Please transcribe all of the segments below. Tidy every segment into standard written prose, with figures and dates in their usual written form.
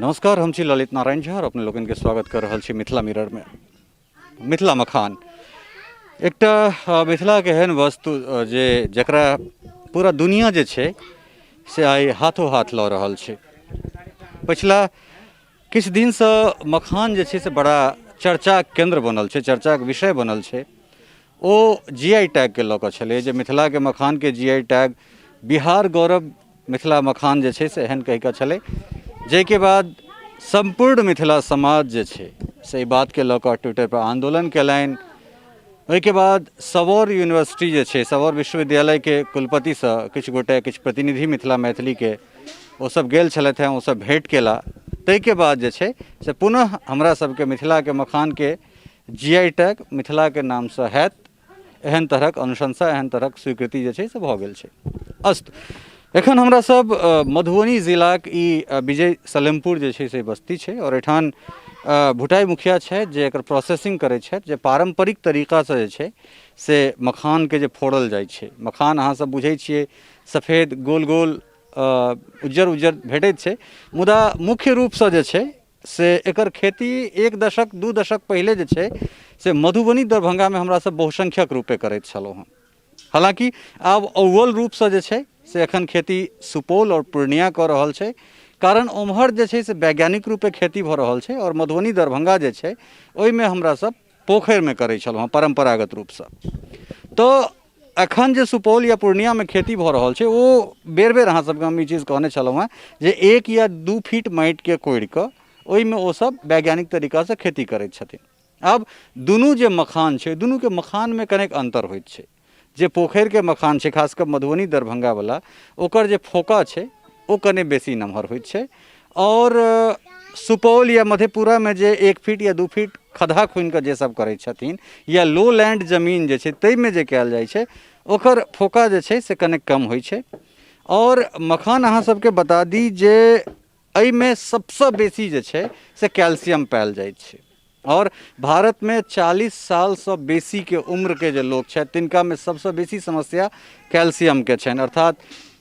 नमस्कार, हम छी ललित नारायण झा और अपने लोगन के स्वागत कर रहल छी मिथिला मिरर में। मिथिला मखान एकटा मिथिला के एहन वस्तु जे जकरा पूरा दुनिया जे छै से आइ हाथों हाथ लऽ रहल छै। पिछला किछु दिनसँ मखान जे छै से बड़ा चर्चा केंद्र बनल छै, चर्चा के विषय बनल छै। ओ जीआई टैग के लऽ कऽ छलै जे मिथिला के मखान के जीआई टैग बिहार गौरव मिथिला मखान जे छै से एहन कहि कऽ छलै, जाहिके बाद संपूर्ण मिथिला समाज जे छै से एहि बातके लऽ कऽ ट्विटर पर आंदोलन कयलनि। ओहिके बाद सबौर यूनिवर्सिटी जे छै, सबौर विश्वविद्यालय के कुलपति से किछु गोटे किछु प्रतिनिधि मिथिला मैथिली के ओसभ गेल छलथि हैं, ओसभ भेंट केला। ताहिके बाद जे छै से पुनः हमरा सबके मिथिला के मखान के जीआई टैग मिथिला के नाम से हैत, एहन तरहक अनुशंसा, एहन तरहक स्वीकृति जे छै से भऽ गेल छै। अस्तु, एखन हमरा सब मधुबनी जिलाक ई विजय सलेमपुर जे छै से बस्ती छै और एठान भुटाई मुखिया छै जे एकर प्रोसेसिंग करै छथि, जे पारंपरिक तरीकासँ जे छै से मखानके जे फोड़ल जाइ छै। मखान अहाँ सब बुझै छियै सफ़ेद गोल गोल उज्जर उज्जर भेटैत छै, मुदा मुख्य रूपसँ जे छै से एकर खेती 1 दशक 2 दशक पहिले जे छै से मधुबनी दरभंगामे हमरा सब बहुसंख्यक रूपे करैत छलहुँ हँ। हालांकि आब अव्वल रूपसँ जे छै से एखन खेती सुपौल और पूर्णिया कऽ रहल छै, कारण ओम्हर जे छै से वैज्ञानिक रूपे खेती भऽ रहल छै और मधुबनी दरभंगा जे छै ओहिमे हमरा सब पोखरिमे करै छलहुँ हँ परम्परागत रूपसँ। तो एखन जे सुपौल या पूर्णियामे खेती भऽ रहल छै ओ बेर बेर अहाँ सबके हम ई चीज कहने छलहुँ हँ जे 1 या 2 फीट माटिके कोड़ि कऽ ओहिमे ओसभ वैज्ञानिक तरीकासँ खेती करैत छथिन। आब दुनू जे मखान छै, दुनूके मखानमे कनेक अन्तर होइत छै। जे पोखरिके मखान छै, खास कऽ मधुबनी दरभंगावला, ओकर जे फोका छै ओ कने बेसी नमहर होइत छै। और सुपौल या मधेपुरामे जे 1 फीट या 2 फीट खद्धा खुनि कऽ जे सब करै छथिन या लो लैंड जमीन जे छै ताहिमे जे कयल जाइ छै ओकर फोका जे छै से कनेक कम होइ छै। और मखान अहाँ सबके बता दी जे एहिमे सबसँ बेसी जे छै से कैल्शियम पायल जाइत छै। और भारत में 40 साल से बेसी के उम्र के जो लोग छथि तिनका में सबसे बेसी समस्या कैल्शियम के छनि, अर्थात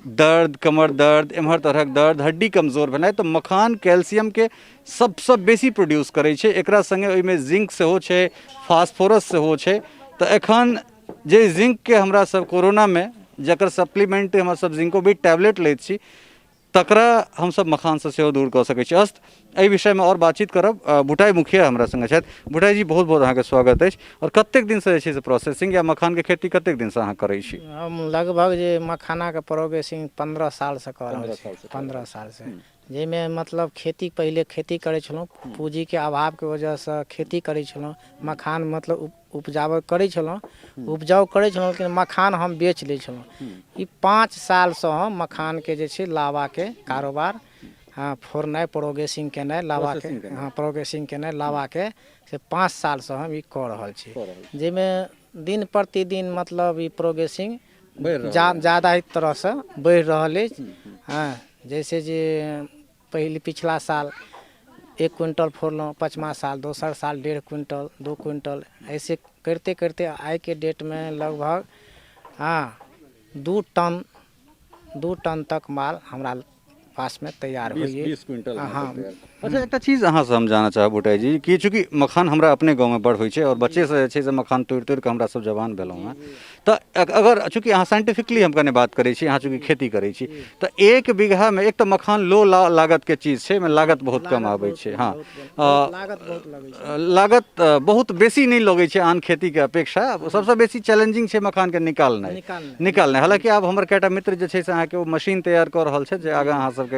दर्द, कमर दर्द, एम्हर तरहक दर्द, हड्डी कमजोर भेनाइ। तो मखान कैल्शियम के सबसे बेसी प्रोड्यूस करै छै। एकरा संगे ओहिमे जिंक सेहो छै, फास्फोरस सेहो छै। तो एखन जे जिंक के हमरा सब कोरोना में जकर सप्लीमेंट हम सब जिंकोबिट टैबलेट लैत छी तकरा हमसब मखानसँ सेहो दूर कऽ सकै छी। अस्त एहि विषयमे और बातचीत करब। भुटाई मुखिया हमरा संगे छथि। भुटाई जी, बहुत बहुत अहाँके स्वागत अछि। और कतेक दिनसँ जे छै से प्रोसेसिंग या मखानके खेती कतेक दिनसँ अहाँ करै छी? हम लगभग जे मखानाके प्रोसेसिंग 15 सालसँ कऽ रहल छी। 15 सालसँ जाहिमे मतलब खेती पहिले खेती करै छलहुँ, पूँजीके अभावके वजहसँ खेती करै छलहुँ। मखान मतलब उपजाबऽ करै छलहुँ, उपजाउ करै छलहुँ, लेकिन मखान हम बेच लै छलहुँ। ई 5 सालसँ हम मखानके जे छै लावाके कारोबार, हाँ, फोड़नाइ, प्रोसेसिंग केनाइ, लावाके, हाँ, प्रोसेसिंग केनाइ, लावाके से 5 सालसँ हम ई कऽ रहल छी। जाहिमे दिन प्रतिदिन मतलब ई प्रोसेसिंग ज़्यादा ही तरहसँ बढ़ि रहल अछि। हाँ, जैसे जे पिछला साल 1 क्विंटल फोड़लहुँ, 5वां साल, दोसर साल 1.5 क्विंटल, 2 क्विंटल, ऐसे करते करते आइ के डेट में लगभग, हाँ, 2 टन तक माल हमरा पास में तैयार होइए। 20 क्विंटल। हाँ। अच्छा, एक चीज़ अहाँ से हम जानना चाहब भुटाई जी कि चूँकि मखान हमरा अपने गाँव में बड़ होइ छै और बच्चे से जे छै से मखान तोड़ि तोड़ि कऽ हमरा सब जवान भेलहुँ हैं। तो अगर चूँकि अहाँ साइंटिफिकली हम कने बात करै छी, अहाँ चूँकि खेती करै छी, तो 1 बीघा में एक तो मखान लो लागत के चीज़ छै, लागत बहुत कम आबै छै। हाँ, लागत बहुत बेसी नहीं लगै छै आन खेती के अपेक्षा। सबसे बेसी चैलेंजिंग छै मखान के निकालनाइ। हालांकि आब हमर कएटा मित्र जे छै से अहाँके ओ मशीन तैयार कऽ रहल छै जे आगाँ अहाँ सबके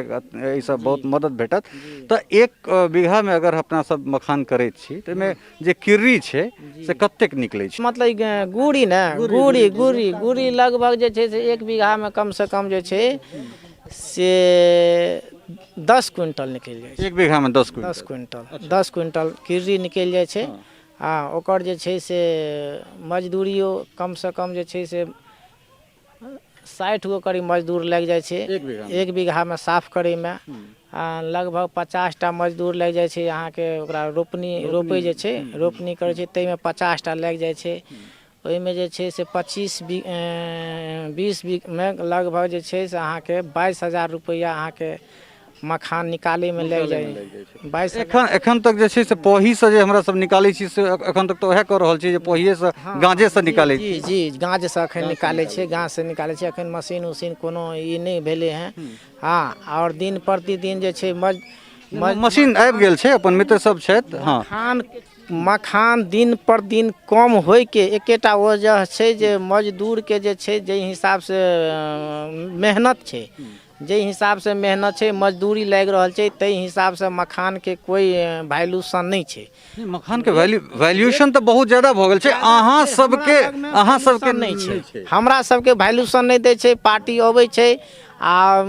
ई सब बहुत मदद भेटत। तो 1 बीघा में अगर अपना सब मखान करैत छी तो में जे किर्री छै से कतेक निकलै छै? मतलब गुड़ी ने, गुड़ी लगभग जे छै से 1 बीघा में कम से कम जे छै से 10 क्विंटल निकलि जाइ छै। 1 बीघा में 10 क्विंटल 10 क्विंटल किर्री निकलि जाइ छै। हाँ, ओकर जे छै से मजदूरियो कम से कम जे छै से 60 गो करीब मजदूर लागि जाइ छै 1 बीघा में साफ करे में। लगभग 50 टा मजदूर लागि जाइ छै अहाँके ओकरा रोपै जे छै, रोपनी करै छै ताहिमे 50 टा लागि जाइ छै। ओहिमे जे छै से 20 बीघ में लगभग जे छै से अहाँके 22,000 रुपैआ अहाँके मखान निकाले में लग जाए 22 एखन तक जे छै से पोही से जे हमरा सब निकालै छी से एखन तक तो वएह कर रहल छी जे पोहिए से गांजे से निकालै छी। जी जी गाँज से अखन निकाले छै, गाँज से निकाले छै, अखन मशीन उशीन कोनो ई नहीं भेले हैं। हाँ और दिन प्रतिदिन जे छै मशीन आबि गेल छै, अपन मित्र सब छथि। हाँ मखान दिन पर दिन कम होय के एकेटा वजह छै जे मजदूर के जे छै जे हिसाब से मेहनत छै, जे हिसाब से मेहनत छै मजदूरी लागि रहल छै ताहि हिसाब से मखान के कोई वैल्यूशन नहीं छै। मखान के वैल्यूएशन तो बहुत ज्यादा भ गेल छै, अहाँ सबके नहीं छै, हमरा सबके वैल्यूशन नहीं दै छै। पार्टी अबै छै आ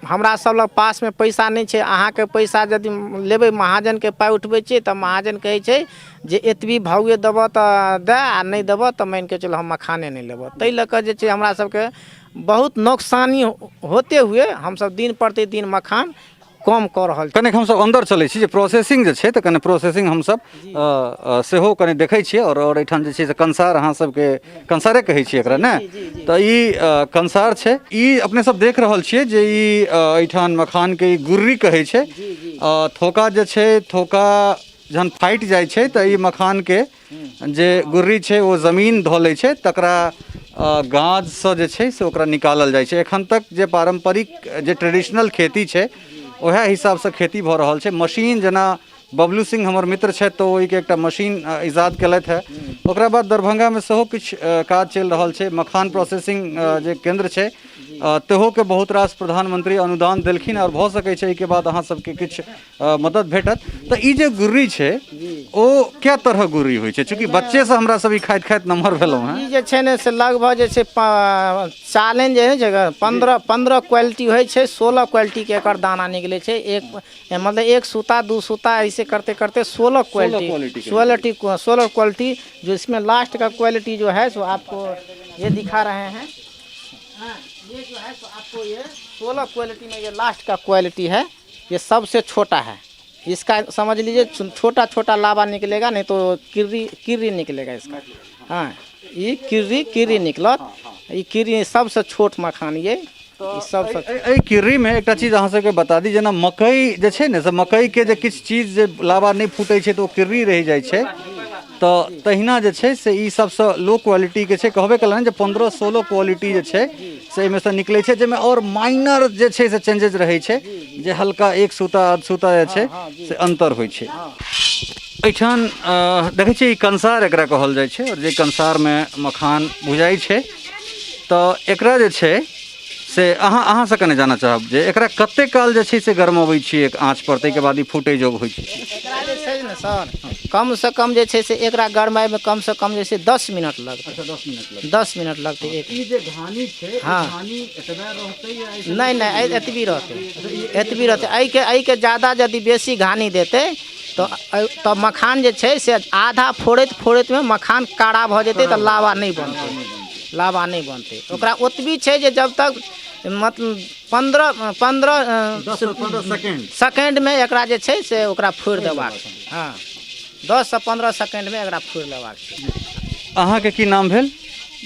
हमरा सब लग पास में पैसा नहीं छै, अहाँ के पैसा यदि लेबै महाजन के पाइ उठबै छियै तऽ महाजन कहै छै जे एतबी भावे देबऽ तऽ दे आ नहीं देबऽ तऽ मान के चलो हम मखाने नहीं लेबऽ। ताहि लऽ कऽ जे छै हमरा सबके बहुत नुकसानी होते हुए हम सब दिन प्रतिदिन मखान कम कऽ रहल छी। कने हम सब अंदर चलै छी जे प्रोसेसिंग जे छै तऽ कने प्रोसेसिंग हम सब सेहो कने देखै छियै और एठाम जे छै से कंसार अहाँ सबके कंसारे कहै छियै एकरा ने, तऽ ई कंसार छै। ई अपने सब देख रहल छियै जे ई एठाम मखान के गुर्री कहै छै। थोका जे छै, थोका जहन फाटि जाइ छै तऽ ई मखान के जे गुर्री छै ओ जमीन धो लै छै, तकरा गाछ से जे छै से ओकरा निकालल जाइ छै। एखन तक जे पारंपरिक जे ट्रेडिशनल खेती छै ओहे हिसाब से खेती भऽ रहल छै। मशीन जेना बबलू सिंह हमर मित्र छथि तऽ ओहिके एकटा मशीन इजाद केलथि है। ओकरा बाद दरभंगा में सेहो किछु काज चलि रहल छै। मखान प्रोसेसिंग जे केंद्र छै तेहो के बहुत रास प्रधानमंत्री अनुदान देलखिन और भऽ सकै छै एहिके बाद अहाँ सबके किछु मदद भेटत। तऽ ई जे गुर्री छै ओ क्या तरह गुर्री होइ छै, चूँकि बच्चे से हमरा सब ई खाइत खाइत नमहर भेलहुँ हैं। ई जे छै ने से लगभग जे छै चालन जे है 15 क्वालिटी होइ छै, 16 क्वालिटी के एकर दाना निकले छै। एक मतलब एक सूता दू सूता ऐसे करते करते 16 क्वालिटी जो इसमें लास्ट का क्वालिटी जो है सो आपको ये दिखा रहे हैं। ये जो है तो आपको ये 16 क्वालिटी में ये लास्ट का क्वालिटी है, ये सबसे छोटा है। इसका समझ लीजिए छोटा छोटा लावा निकलेगा, नहीं तो किर्री निकलेगा इसका। हाँ ये किर्री निकलत, ये किर्री सबसे छोट मखान ये सबसे। किर्री में एक चीज अहाँ सबके बता दी, जेना मकई जे छै ने से मकई के जे किछु चीज जे लावा नहीं फूटे छै तो किर्री रह जाइ छै, तो तहिना जे छै से ई सबसे लो क्वालिटी के छै। कहबे कलन जे 15-16 क्वालिटी जे छै से एहिमे से निकलै छै, जाहिमे और माइनर जे छै से चेंजेस रहै छै, जे हल्का एक सूता आध सूता जे छै से अंतर होइ छै। एहिठाम देखै छियै ई कंसार एकरा कहल जाइ छै, और जे कंसार में मखान भुजाइ छै तऽ एकरा जे छै से अहाँ से कने जाना चाहब जे एकरा कते काल जे छै से गरमबै छियै एक आँच पर, ताहिके बाद ई फूटै जोग होइ छै। एकरा जे छै ने सर कम से कम जे छै से एकरा गरमाए में कम से कम जे छै 10 मिनट लगतै। 10 मिनट लगतै। एक ई जे घानी छै, हाँ घानी एतबे रहतै या नहीं एतबी रहतै। एहि के ज्यादा यदि बेसी घानी देतै तो मखान जे छै से आधा फोड़ैत में मखान काड़ा भऽ जेतै तऽ लावा नहीं बनतै। ओकरा ओतबी छै जे जब तक मतलब 15 सेकेंड में एकरा जे छै से ओकरा फोड़ि देबाक छै। हाँ 10 से 15 सेकेंड में एकरा फोड़ि देबाक छै। अहाँके की नाम भेल?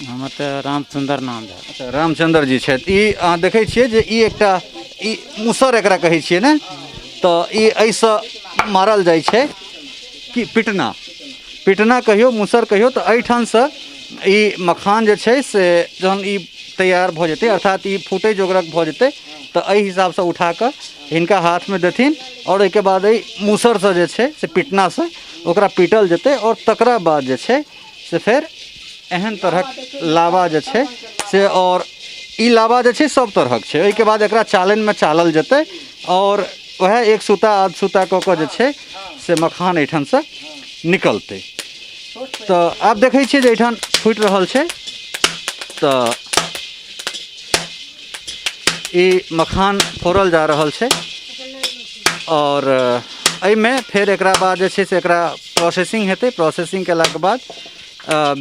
हमर तऽ रामचंद्र नाम है। अच्छा रामचंद्र जी छथि। ई अहाँ देखै छियै जे ई एकटा ई मुसर एकरा कहै छियै ने, तऽ ई एहिसँ मारल जाइ छै कि पिटना कहियो मुसर कहियो। तऽ एहिठामसँ ई मखान जे छै से जहन ई तैयार भऽ जेतै अर्थात ई फूटै जोगरक भऽ जेतै तऽ एहि हिसाबसँ उठा कऽ हिनका हाथमे देथिन, और एहिके बाद एहि मुसरसँ जे छै से पिटनासँ ओकरा पीटल जेतै, और तकरा बाद जे छै से फेर एहन तरहक लावा जे छै से, और ई लावा जे छै सब तरहक छै। ओहिके बाद एकरा चालनमे चालल जेतै, और वएह एक सूता आध सूता कऽ कऽ जे छै से मखान एहिठामसँ निकलतै। तऽ आब देखै छियै जे एहिठाम फूटि रहल छै, तऽ ई मखान फोड़ल जा रहल छै, और एहिमे फेर एकरा बाद जे छै से एकरा प्रोसेसिंग हेतै। प्रोसेसिंग केलाके बाद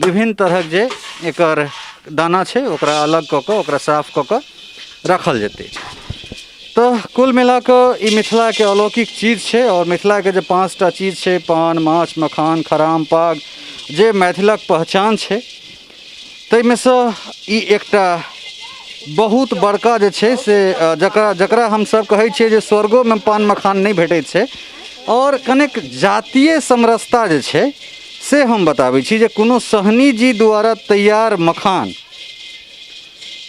विभिन्न तरहक जे एकर दाना छै ओकरा अलग कऽ कऽ ओकरा साफ कऽ कऽ रखल जेतै। तऽ कुल मिला कऽ ई मिथिलाके अलौकिक चीज छै, और मिथिलाके जे 5टा चीज छै पान माछ मखान खराम पाग जे मैथिलक पहचान छै, ताहिमे सँ ई एकटा बहुत बड़का जे छै से जकरा हमसब कहै छियै जे स्वर्गोमे पान मखान नहीं भेटैत छै। और कनेक जातीय समरसता जे छै से हम बताबै छी जे कोनो सहनी जी द्वारा तैयार मखान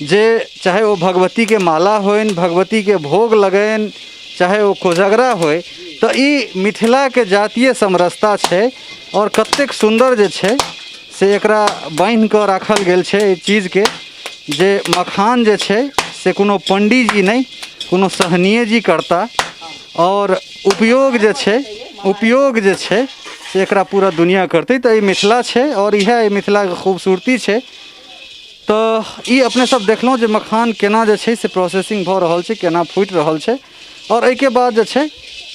जे चाहे वो भगवती के माला होइन, भगवती के भोग लगैन, चाहे वो कोजगरा होय, तो ई मिथिला के जातीय समरसता छै। और कतेक सुंदर जे छै से एकरा बांध कऽ राखल गेल छै एहि चीज के जे मखान जे छै से कोनो पंडित जी नहीं, कोनो सहनीय जी करता। और उपयोग जे छै से एकरा पूरा दुनिया करतै। तो ई मिथिला छै और इएह मिथिला के खूबसूरती छै। तो ई अपने सब देखलहुँ जे मखान केना जे छै से प्रोसेसिंग भऽ रहल छै, केना फूटि रहल छै। और एहिके बाद जे छै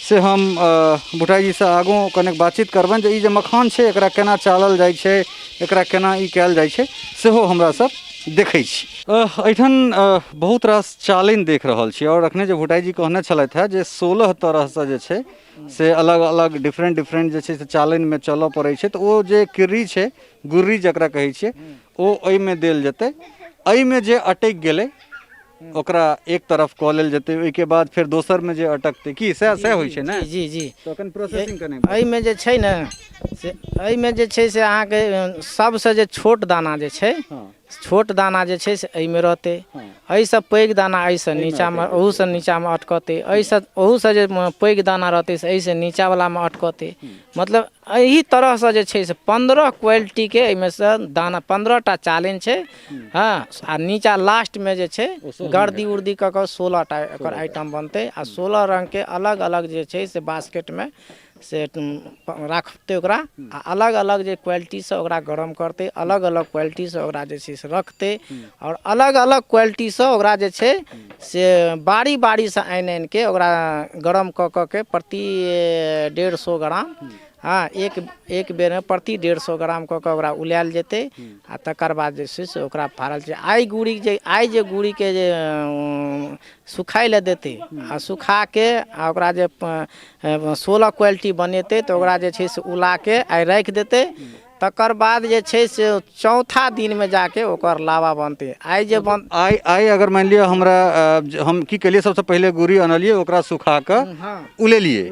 से हम बुढ़ाई जी से आगू कनेक बातचीत करबनि जे ई जे मखान छै एकरा केना चालल जाइ छै, एकरा केना ई कयल जाइ छै सेहो हमरा सब देखै छी। एहिठाम बहुत रास चालनि देख रहल छी। और अखने जे भुटाई जी कहने छलथि है जे 16 तरह से जे छै से अलग अलग डिफरेंट जे छै से चालनिमे चलऽ पड़ै छै। तऽ ओ जे किर्री छै, गुर्री जकरा कहै छियै, ओ एहिमे देल जेतै। एहिमे जे अटकि गेलै ओकरा एक तरफ कऽ लेल जेतै, ओहिके बाद फेर दोसर में जे अटकतै की सएह होइ छै ने। जी जी तो एखन प्रोसेसिंग कने एहिमे जे छै ने से एहिमे जे छै से अहाँके सबसँ जे छोट दाना जे छै, छोट दाना जे छै से एहिमे रहतै। एहिसँ पैघ दाना एहिसँ नीचाँमे, ओहूसँ नीचाँमे अटकतै। ओहूसँ जे पैघ दाना रहतै से एहिसँ नीचाँवलामे अटकतै। मतलब एही तरहसँ जे छै से 15 क्वालिटीके एहिमे सँ दाना, 15टा चालनि छै। हाँ, आ नीचाँ लास्टमे जे छै गर्दी उर्दी कऽ कऽ 16टा एकर आइटम बनतै। आ 16 रङ्गके अलग अलग जे छै से बास्केटमे से राखतै ओकरा। आ अलग अलग जे क्वालिटीसँ ओकरा गरम करतै, अलग अलग क्वालिटीसँ ओकरा जे छै से रखतै। और अलग अलग क्वालिटीसँ ओकरा जे छै से बारी बारीसँ आनि आनिके ओकरा गरम कऽ कऽ के प्रति 150 ग्राम, हाँ, एक बेरमे प्रति 150 ग्राम कऽ कऽ ओकरा उलायल जेतै। आ तकर बाद जे छै से ओकरा फाड़ल छै। आइ जे गुड़ीके जे सुखाय लए देतै आ सुखाके आ ओकरा जे 16 क्वालिटी बनेतै तऽ ओकरा जे छै से उलाके आइ राखि देतै। तकर बाद जे छै से चौथा दिनमे जाके ओकर लावा बनतै। आइ अगर मान लिअ हमरा हम की केलियै, सबसे पहले गुड़ी अनलियै, ओकरा सुखा कऽ उलेलियै,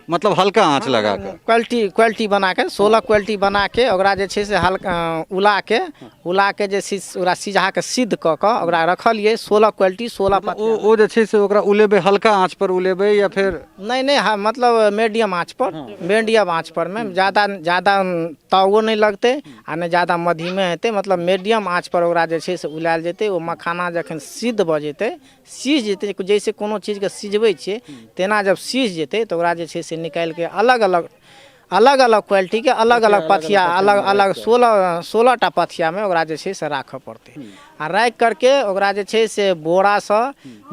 मतलब हल्का आँच लगा कऽ क्वालिटी बना के 16 क्वालिटी बना के ओकरा जे छै से हल्का उला के जे छै ओकरा सिझा के सिद्ध कऽ कऽ ओकरा रखलियै। 16 क्वालिटी 16 पत्ती ओ जे छै से ओकरा उलेबै, हल्का आँच पर उलेबै या फिर नहीं हाँ, मतलब मीडियम आँच पर में ज़्यादा तावो नहीं लगते आ नहीं ज़्यादा मध्यमे हेतै। मतलब मीडियम आँच पर ओकरा जे छै से उलायल जेतै। ओ मखाना जखन सिद्ध भऽ जेतै, सीझ जेतै, जैसे कोनो चीजके सिझबै छियै तेना जब सीझ जेतै तऽ ओकरा जे छै से निकालि के अलग अलग क्वालिटी के अलग अलग पथिया, अलग अलग 16टा पथियामे ओकरा जे छै से राखऽ पड़तै। आ राखि करके ओकरा जे छै से बोरासँ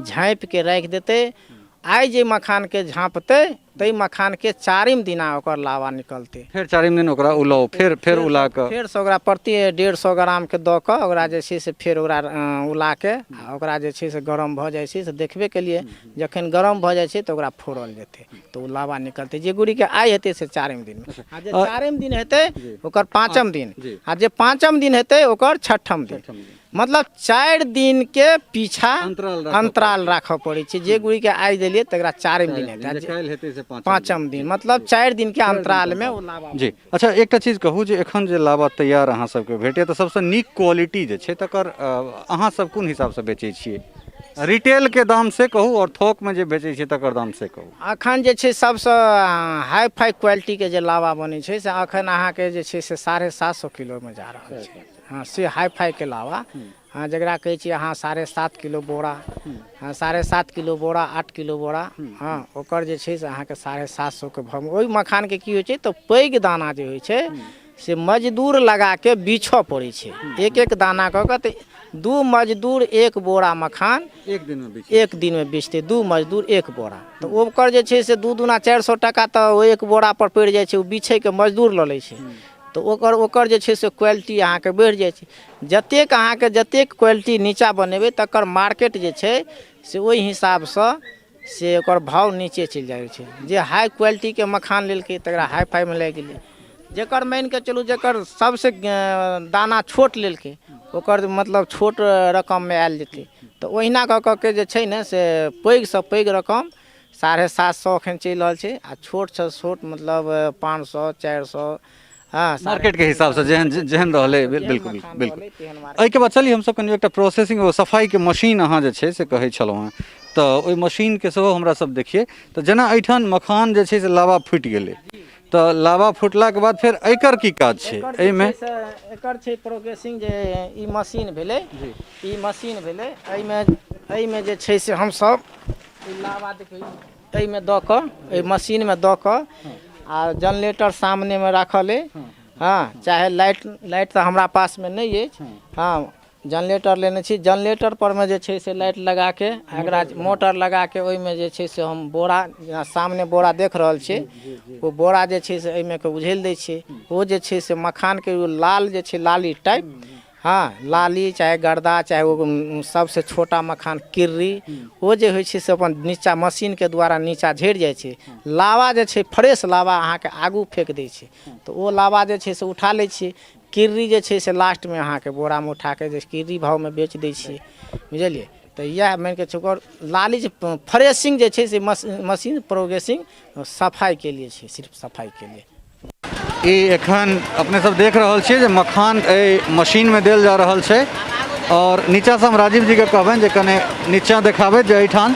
झाँपिके राखि देतै। आइ जे मखानके झाँपतै ताहि मखानके 4म दिना ओकर लावा निकलतै। फिर 4म दिन ओकरा उलाउ, फिर उला कऽ फेरसँ ओकरा प्रति 150 ग्रामके दऽ कऽ ओकरा जे छै से फेर ओकरा उलाके आ ओकरा जे छै से गरम भऽ जाइ छै से देखबे केलिए। जखन गरम भऽ जाइ छै तऽ ओकरा फोड़ल जेतै तऽ ओ लावा निकलतै। जे गुड़ीके आइ हेतै से 4म दिनमे, आ जे 4म दिन हेतै ओकर 5म दिन, आ जे 5म दिन हेतै ओकर 6म दिन। मतलब 4 दिन के पीछा अंतराल राखऽ पड़ै छै। जे गुड़ी के आइ देलियै तकरा 4म दिन हेतै, 5म दिन, मतलब 4 दिन के अंतराल में ओ लावा जी। अच्छा, एकटा चीज कहू जे एखन जे लावा तैयार अहाँ सबके भेटैया तऽ सबसँ नीक क्वालिटी जे छै तकर अहाँ सब कोन हिसाबसँ बेचै छियै? रिटेल के दाम से कहू और थोक में जे बेचै छियै तकर दाम से कहू। अखन जे छै सबसँ हाई फाई क्वालिटी के जे लावा बनै छै से अखन अहाँके जे छै से 750 किलो में जा रहल छै। हाँ, से हाई फाई के लावा, हाँ, जकरा कहै छियै अहाँ 7.5 किलो बोरा, हाँ, 7.5 किलो बोरा, 8 किलो बोरा, हाँ, ओकर जे छै से अहाँके 750 के भाव। ओहि मखानके की होइ छै तऽ पैघ दाना जे होइ छै से मजदूर लगा के बीछऽ पड़ै छै। एक दाना कऽ कऽ तऽ 2 मजदूर 1 बोरा मखान एक दिन में बेचतै। 2 मजदूर 1 बोरा, तऽ ओकर जे छै से 2 दूना 400 टका तऽ ओ 1 बोरा पर पड़ि जाइ छै। ओ बिछैके मजदूर लऽ लै छै तऽ ओकर जे छै से क्वालिटी अहाँके बढ़ि जाइ छै। जतेक क्वालिटी नीचाँ बनेबै तकर मार्केट जे छै से ओहि हिसाबसँ से ओकर भाव नीचे चलि जाइ छै। जे हाई क्वालिटीके मखान लेलकै तकरा हाई फाइमे लागि गेलै। जेकर मानि कऽ चलू जेकर सबसे दाना छोट लेलकै ओकर मतलब छोट रकममे आयल जेतै। तऽ ओहिना कऽ के जे छै ने से पैघसँ पैघ रकम 750 एखन चलि रहल छै आ छोटसँ छोट मतलब 500 400 हाँ मार्केट के हिसाब से जेहन जेहन रहले बिल्कुल मखान बिल्कुल। रहलै तेहन मार्केट। एहिके बाद चलिए हमसब कनि एकटा प्रोसेसिंग और सफाई के मशीन अहाँ जे छै से कहै छलहुँ हेँ, तऽ ओहि मशीन के सेहो हमरा सब देखिए। तऽ जेना एहिठाम मखान जे छै से लावा फुटि गेलै, तऽ लावा फुटला के बाद फेर एकर की काज छै एकर जे एहिमे? छै से एकर छै प्रोग्रेसिंग जे ई मशीन भेलै, ई मशीन भेलै, एहिमे जे छै से हमसब ई लावा देखियौ एहिमे दऽ कऽ एहि मशीनमे दऽ कऽ आ जनरेटर सामनेमे राखल अइ। हाँ चाहे लाइट तऽ हमरा पासमे नहि अछि। हाँ जनरेटर लेने छी, जनरेटर परमे जे छै से लाइट लगा के एकरा मोटर लगा के ओहिमे जे छै से हम बोरा जेना सामने बोरा देख रहल छियै, ओ बोरा जे छै से एहिमे के उझैल दै छियै। ओ जे छै से मखानके ओ लाल जे छै लाली टाइप, हाँ लाली चाहे गर्दा चाहे ओ सबसे छोटा मखान किर्री, ओ जे होइ छै से अपन नीचा मशीनके द्वारा नीचा झड़ि जाइ छै। लावा जे छै फ्रेश लावा अहाँके आगू फेंक दै छै, तऽ ओ लावा जे छै से उठा लै छियै। किर्री जे छै से लास्टमे अहाँके बोरामे उठाके जे किर्री भावमे बेच दै छियै, बुझलियै। तऽ इएह मानिके ओकर लाली जे फ्रेशिंग जे छै से मशीन प्रोग्रेसिंग सफाइके लिए छै, सिर्फ सफाइके लिए। ई एखन अपने सब देख रहल छियै जे मखान एहि मशीनमे देल जा रहल छै, और नीचासँ हम राजीव जीके कहबनि जे कने नीचाँ देखाबथि जे एहिठाम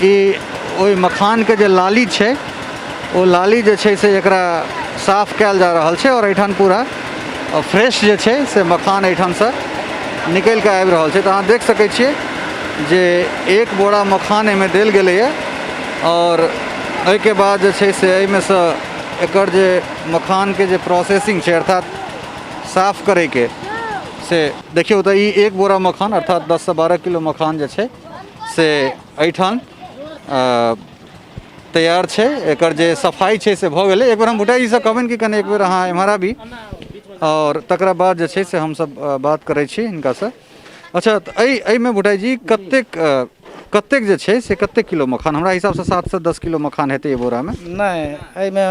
ई ओहि मखानके जे लाली छै, ओ लाली जे छै से एकरा साफ कयल जा रहल छै, और एहिठाम पूरा फ्रेश जे छै से मखान एहिठामसँ निकलि कऽ आबि रहल छै। तऽ अहाँ देख सकै छियै जे एक बोरा मखान एहिमे देल गेलैए, और एहिके बाद जे छै से एहिमे सँ एकर जे मखानके जे प्रोसेसिंग छै अर्थात साफ करैके से देखियौ तऽ ई एक बोरा मखान अर्थात 10 से 12 किलो मखान जे छै से एहिठाम तैयार छै। एकर जे सफाई छै से भऽ गेलै। एक बेर हम भुटाई जीसँ कहबनि कि कनि एक बेर अहाँ एम्हर आबी, और तकरा बाद जे छै से हमसब बात करै छी हिनकासँ। अच्छा तऽ एहिमे भुटाई जी कतेक जे छै से कतेक किलो मखान? हमरा हिसाबसँ 7 से 10 किलो मखान हेतै एहि बोरामे। नहीं एहिमे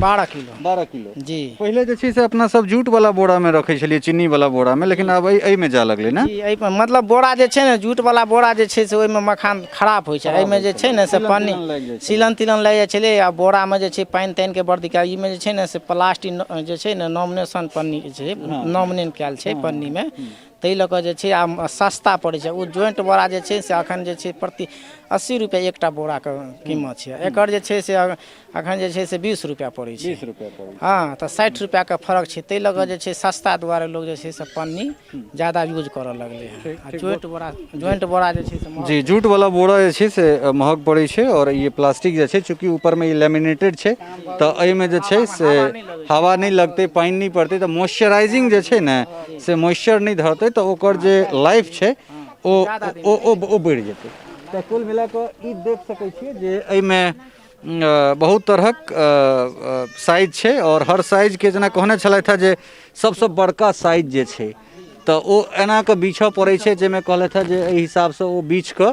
12 किलो। 12 किलो जी पहिले जे छै से अपना सब जूट वाला बोरा में रखै छलियै, चीनी वाला बोरा में, लेकिन अब एहिमे जा लगलै ने। जी एहिमे मतलब बोरा जे छै ने जूट वाला बोरा जे छै से ओहिमे मखान खराब होइ छै। एहिमे जे छै ने से पानी सीलन तिलन लागि जाइ छलै, आ बोरामे जे छै पानि तानिके बड़ दिक्कत। एहिमे जे छै ने से प्लास्टिक जे छै ने नॉमिनेशन पन्नी छै, नॉमिनेट कयल छै पन्नीमे, ताहि लऽ कऽ जे छै आ सस्ता पड़ै छै। ओ ज्वाइंट बोरा जे छै से एखन जे छै प्रति 80 रुपैआ एकटा बोराके कीमत छै। एकर जे छै से एखन जे छै से 20 रुपैआ पड़ै छै। 20 रुपैआ पड़ै छै। हाँ तऽ 60 रुपैआके फर्क छै। ताहि लऽ कऽ जे छै सस्ता दुआरे लोक जे छै से पन्नी ज़्यादा यूज करऽ लगलै हँ। आ ज्वाइंट बोरा जे छै से महग जी जूट वाला बोरा जे छै से महग पड़ै छै, और ये प्लास्टिक जे छै चूँकि ऊपरमे ई लेमिनेटेड छै, तऽ एहिमे जे छै से हवा नहि लगतै, पानि नहि पड़तै, तऽ मॉइस्चराइजिंग जे छै ने से मॉइस्चर नहि धरतै, तऽ ओकर जे लाइफ छै ओ बढ़ि जेतै। तऽ कुल मिला कऽ ई देख सकै छियै जे एहिमे बहुत तरहक साइज छै, और हर साइजके जेना कहने छलथि हेँ जे सबसँ बड़का साइज जे छै तऽ ओ एना कऽ बीछऽ पड़ै छै, जाहिमे कहलथि हेँ जे एहि हिसाबसँ ओ बीछ कऽ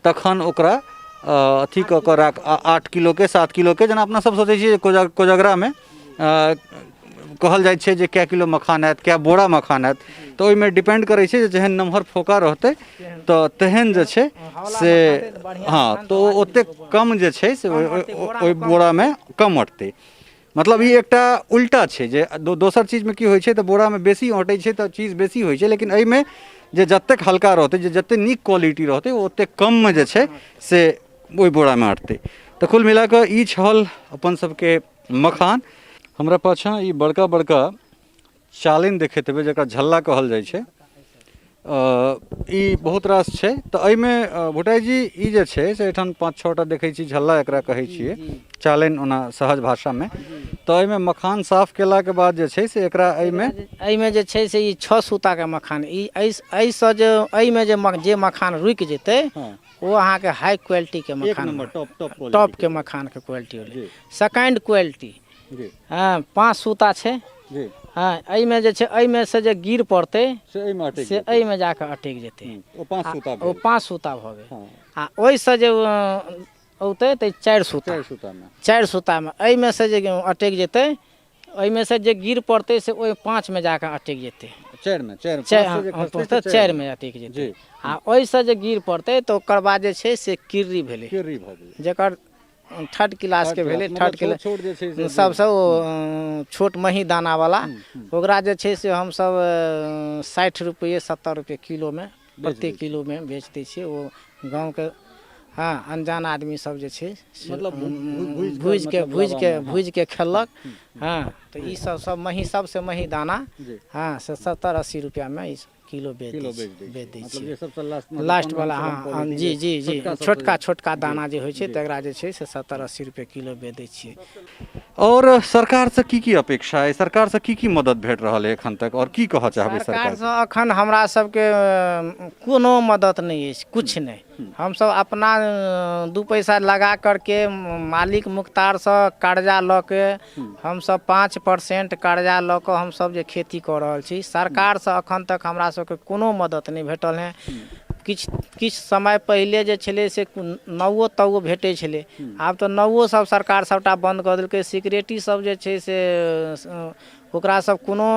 तखन ओकरा अथी कऽ कऽ 8 किलोके 7 किलोके, जेना अपना सब सोचै छियै कोजगरामे कहल जाइ छै जे कए किलो मखान आयत, कए बोरा मखान आयत, तऽ ओहिमे डिपेंड करै छै जे जेहन नमहर फोका रहतै तऽ तेहन जे छै से हाँ तो ओतेक कम जे छै से ओहि बोरामे कम अटतै। मतलब ई एकटा उल्टा छै जे दोसर चीजमे की होइ छै तऽ बोरामे बेसी अँटै छै तऽ चीज बेसी होइ छै, लेकिन एहिमे जे जतेक हल्का रहतै, जे जतेक नीक क्वालिटी रहतै, ओ ओतेक कममे जे छै से ओहि बोरामे अटतै। तऽ कुल मिला कऽ ई छल अपन सबके मखान। हमरा पाछाँ ई बड़का बड़का चालिन देखैत हेबै जकरा झल्ला कहल जाइ छै, ई बहुत रास छै। तऽ एहिमे भुटाई जी ई जे छै से एहिठाम 5-6 टा देखै छी झल्ला एकरा कहै छियै, चालिन ओना सहज भाषामे। तऽ एहिमे मखान साफ केलाके बाद जे छै से एकरा एहिमे जे छै से ई 6 सूताके मखान, ई एहिसँ जे एहिमे जे मखान रुकि जेतै ओ अहाँके हाई क्वालिटीके मखान, टॉपके मखानके क्वालिटी होलै। सेकेंड क्वालिटी हाँ 5 सूता छै। हाँ एहिमे जे छै एहिमे से जे गिर पड़तै से एहिमे जाकऽ अटकि जेतै, ओ 5 सूता भऽ गेल। आ ओहिसँ जे औतै तऽ 4 सूतामे एहिमे से जे अटकि जेतै, एहिमे से जे गिर पड़तै से ओहि 5 में जाकर अटक जेतै। चारि में चारि तो चारि में अथी के जी जेतै आ ओहिसँ जे गिर पड़तै तऽ ओकर बाद जे छै से किर्री भेलै किर्री भऽ गेलै जेकर थर्ड क्लास के भेलै मतलब थर्ड क्लास छोट जे छै से सबसँ ओ छोट मही दाना वाला ओकरा जे छै से हमसब 60 रुपये 70 रुपये किलो में प्रति किलो में बेच दै छियै ओ गाँव के हाँ अनजान आदमी सब जे छै से मतलब भूज के खेलक हाँ तो ई सब मही सबसे मही दाना जी हाँ से 70-80 रुपया में ई किलो बेच दै मतलब छियै जे सबसँ लास्ट वाला हाँ जी जी जी छोटका दाना जे होइ छै तकरा जे छै से 70-80 रुपये किलो बेच दै छियै और सरकार से की अपेक्षा है सरकार से की मदद भेट रहल है एखन तक और की कहऽ चाहबै सरकार सरकारसँ अखन हमरा सबके कोनो मदद नहीं अछि कुछ नहीं हमसब अपना 2 पैसा लगा करके मालिक मुख्तारसँ कर्जा लऽ के हमसब 5% कर्जा लऽ कऽ हमसब जे खेती कऽ रहल छी सरकारसँ अखन तक हमरा सबके कोनो मदद नहीं भेटल है किछु समय पहिले जे छलै से नावो तावो भेटै छलै आब तऽ नावो सब सरकार सबटा बंद कऽ देलकै सिक्योरिटी सब जे छै से ओकरा सब कोनो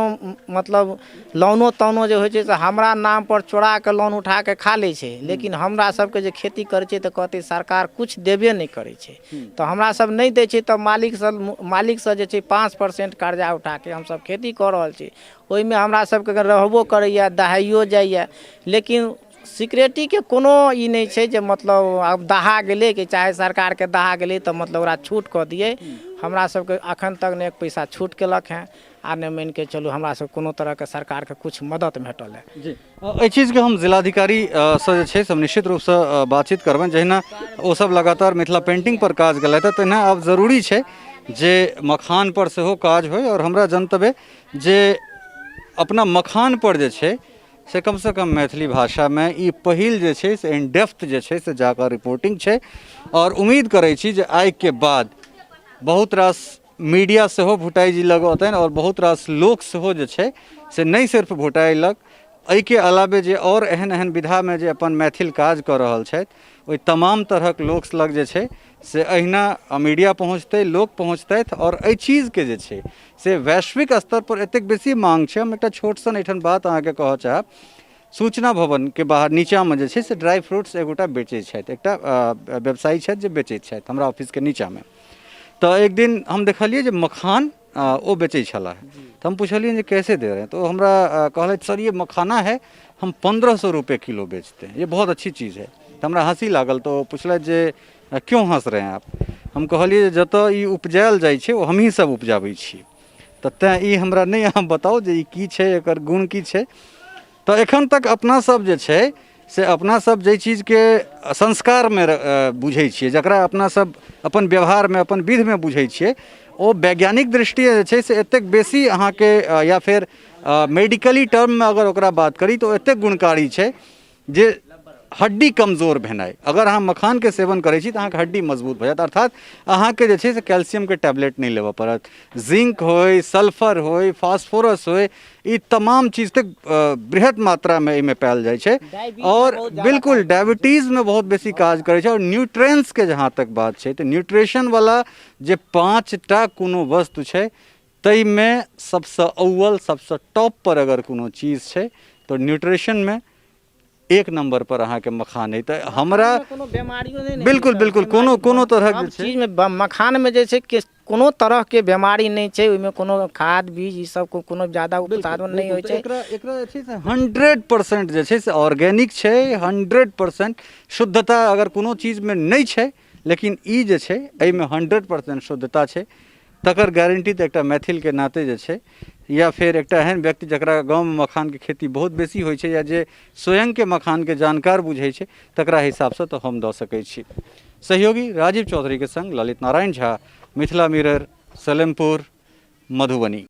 मतलब लोनो तौनो जे होइ छै से हमरा नाम पर चोरा के लोन उठा के खा लै छै लेकिन हमरा सबके जे खेती करै छै तऽ कहतै सरकार कुछ देबे नहीं करै छै तऽ हमरा सब नहीं दै छै तऽ मालिकसँ जे छै 5% कर्जा उठा के हमसब खेती कऽ रहल छी ओहिमे हमरा सबके रहबो करैया दहाइयो जाइया लेकिन सिक्योरिटी के कोनो ई नहीं छै जे मतलब अब दहा गेलै कि चाहे सरकार के दहा गेलै तऽ मतलब ओकरा छूट कऽ दिए हमरा सबके अखन तक ने 1 पैसा छूट केलक हैं आ ने मान के चलू हमरा सब कोनो तरह के सरकार के कुछ मदद भेटल है जी एहि चीज के हम जिलाधिकारी से जे छै सब निश्चित रूप से बातचीत करबनि जहिना ओ सब लगातार मिथिला पेंटिंग पर काज केलथि तहिना आब जरूरी छै जे मखान पर सेहो काज होय और हमरा जनतबे जे अपना मखान पर जे छै से कम मैथिली भाषा में ई पहिल जे छै से इन डेप्थ जे छै से जाकर रिपोर्टिंग छै और उम्मीद करै छी जे आइ के बाद बहुत रास मीडिया सेहो भुटाई जी लग औतनि और बहुत रास लोक सेहो जे छै से नहीं सिर्फ भुटाई लग एहि के अलावे जे और एहन विधा में जे अपन मैथिल काज कऽ रहल छथि ओहि तमाम तरहक लोक लग जे छै से अहिना मीडिया पहुँचतै लोक पहुँचतथि और एहि चीज के जे छै से वैश्विक स्तर पर एतेक बेसी मांग छै हम एकटा छोट सन एहिठाम बात अहाँके कहऽ चाहब सूचना भवन के बाहर नीचा में जे छै से ड्राई फ्रूट्स एगोटा बेचै छथि एकटा व्यवसायी छथि जे बेचैत छथि हमरा ऑफिस के नीचा में तो एक दिन हम देखलिए जे मखान वो बेचे छला है तो हम पूछलिए जे कैसे दे रहे हैं तो हमरा कहलथि सर ये मखाना है हम 1500 रुपये किलो बेचते हैं ये बहुत अच्छी चीज़ है तो हमरा हंसी लागल तो पूछलथि जे क्यों हंस रहे हैं आप हम कहलिए जतऽ ई उपजायल जाइ छै ओ हमही सब उपजाबै छी तऽ तेँ ई हमरा नहीं अहाँ बताउ जे ई की छै एकर गुण की छै तो एखन तक अपना सब जे छै से अपना सब जे चीज के संस्कार में बुझै छियै जकरा अपना सब अपन व्यवहार में अपन विध में बुझै छियै ओ वैज्ञानिक दृष्टि जे छै से एतेक बेसी अहाँके या फिर मेडिकली टर्म में अगर ओकरा बात करी तो एतेक गुणकारी छै जे हड्डी कमजोर भेनाइ अगर अहाँ मखान के सेवन करै छी तऽ अहाँके हड्डी मजबूत भऽ जायत अर्थात अहाँके जे छै से कैल्शियम के टैबलेट नहीं लेबऽ पड़त जिंक होय सल्फर होय फास्फोरस होय ई तमाम चीज तक बृहत मात्रा में एहिमे पायल जाइ छै और बिल्कुल डायबिटीज में बहुत बेसी काज करै छै और न्यूट्रिएंट्स के जहाँ तक बात छै तऽ न्यूट्रिशन वाला जे 5टा कोनो वस्तु छै ताहिमे सबसँ अव्वल सबसँ टॉप पर अगर कोनो चीज छै तो न्यूट्रिशन में 1 नंबर पर अहाँ के मखान है तो हमरा कोनो बीमारियो नहीं बिल्कुल कोनो तरह के चीज में मखान में जे छै कि कोनो तरह के बीमारी नहीं छै ओइमे कोनो खाद बीज ई सब को कोनो ज्यादा उत्पादन नहीं होइ छै एकरा जे छै से 100% जे छै से ऑर्गेनिक छै 100% शुद्धता अगर कोनो चीज में नहीं छै लेकिन ई जे छै एहिमे 100% शुद्धता छै तकर गारंटी तऽ एकटा मैथिल के नाते जे छै या फिर एकटा एहन व्यक्ति जकरा गाँव में मखान के खेती बहुत बेसी होइ छै या जे स्वयं के मखान के जानकार बुझै छै तकरा हिसाब से तो हम दऽ सकै छी सहयोगी राजीव चौधरी के संग ललित नारायण झा मिथिला मिरर सलेमपुर मधुबनी।